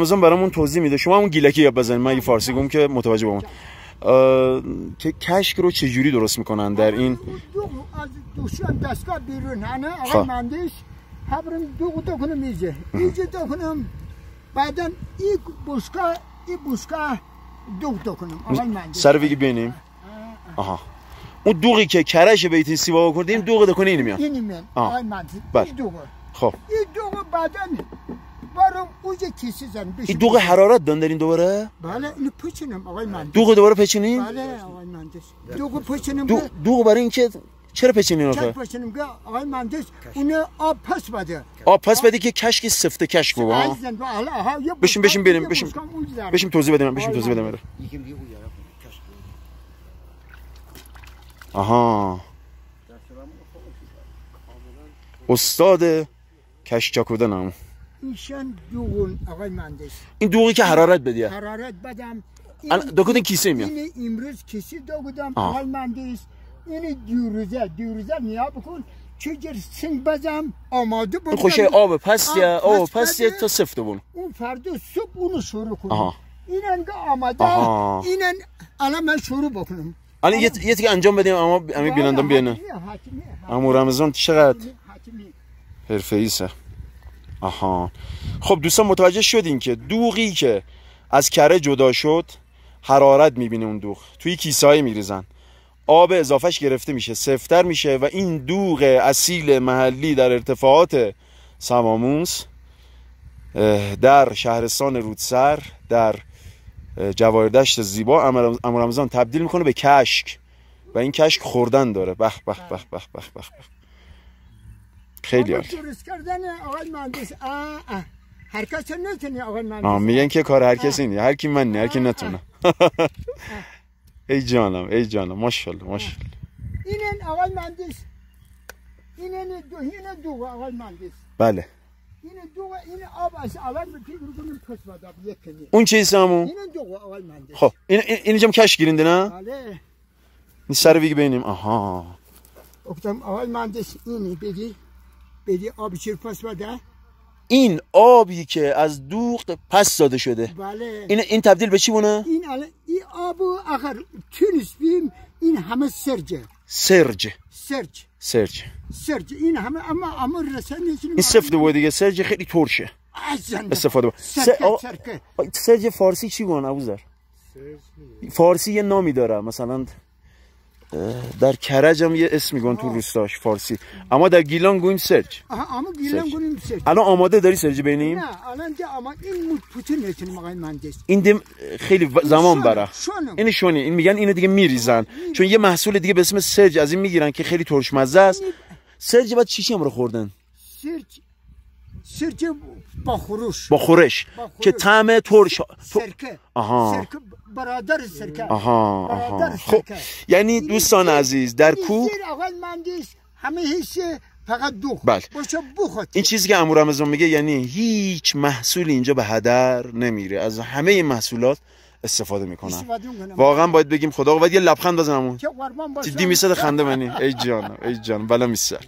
مثلا برامون توضیح میده. شما همون گیلکی یاد بزنید، من اگه فارسی گم که متوجه بمون. که کشک رو چجوری درست میکنن در این از دوشان دستگاه بیرون نه آقای مهندس حبرم دو کنم میزه دو کنم بعدا این بوسکا دو کنم آقای مهندس سر بگی ببینیم. آها اون دوغی که کرش بیت سیوا کردیم دوغ کنه اینو میاد. اینو میاد آقای مهندس. دوغ خب این دوغ بعدا برام اوج کیسه زن بشه. این دوغ حرارت دادن در این دوباره؟ بله اینو پچنم آقای مهندس. دوغ دوباره پچینیم؟ بله آقای مهندس. دوغ پچنم. دوغ برای اینکه چرا پچینین آخه؟ چرا پچنم که آقای مهندس اون آب پس بده. آب پس بده که کشک سفته کشک بابا. بشین بریم بشین توضیح بدم. آها استاد کشک چاکودن هم ایشان دوغون آقای مهندس. این دوغی که حرارت بدیه. حرارت بدم. دوگودن کیسه میاد. این امروز کیسه دوگودم آقای مهندس. این دیروزه نیا بکن چجور سنگ بزم آماده بود. خوشه آب پسیه تا سفته بون. اون فردا صبح اونو شروع کنم. این انگار آماده. این الان من شروع بکنم. الان یه دیگه انجام بدیم اما همین بینندم بیانه. اما رمضان چقدر حرفه‌ایه. آها خب دوستان متوجه شدین که دوغی که از کره جدا شد حرارت میبینه. اون دوغ توی کیسه‌ای میریزن، آب اضافهش گرفته میشه، سفتر میشه و این دوغ اصیل محلی در ارتفاعات سماموس در شهرستان رودسر در جواهردشت زیبا عمو رمضان تبدیل میکنه به کشک و این کشک خوردن داره. بخ خیلی عالی. درست کردن آقای مهندس. هر کس نتونه آقای مهندس. میگن که کار هر کسی نیست، هر کی من نه، هر کی نتونه. ای جانم ماشاءالله. اینن آقای مهندس. اینن دو آقای مهندس. بله. این آب از اول بگیریم پس بعد یک کنیم. اون چیه سامو؟ اینن دو آقای مهندس. خب اینجام کش گیرنده نه؟ بله. این سر بگی ببینیم. آها. گفتم آقای مهندس اینی بدی آب چیر پس بده. این آبی که از دوغ پس داده شده. بله. این تبدیل به چی بونه؟ این آبو اگر تونس بیم این همه سرج. این همه اما رسن نیستیم. این سفته بود دیگه. سرج خیلی ترشه. استفاده سرج فارسی چی بونه ابوذر؟ فارسی یه نامی داره، مثلا در کرج هم یه اسم میگن تو روستاش فارسی، اما در گیلان گویم سرج. اما گیلان گویم سرج. الان آماده داری سرج بینیم؟ نه الان این پوتین نتونیم آقای مهندس. این خیلی زمان بره. این شونه. این میگن اینو دیگه میریزن چون یه محصول دیگه به اسم سرج از این میگیرن که خیلی ترش مزه است. سرج بعد چی هم رو خوردن؟ سرج با خورش که طعم ترش. سرکه برادر سرکه. خب یعنی دوستان عزیز در کوه آقای مهندس همه هیچ فقط دوغ باشه بخواد. این چیزی که عمو رمضان میگه یعنی هیچ محصول اینجا به هدر نمیره، از همه این محصولات استفاده میکنن. واقعا باید بگیم خدا قوت. یه لبخند بزنم. جدی میسه خنده منی. ای جان بلا میسه.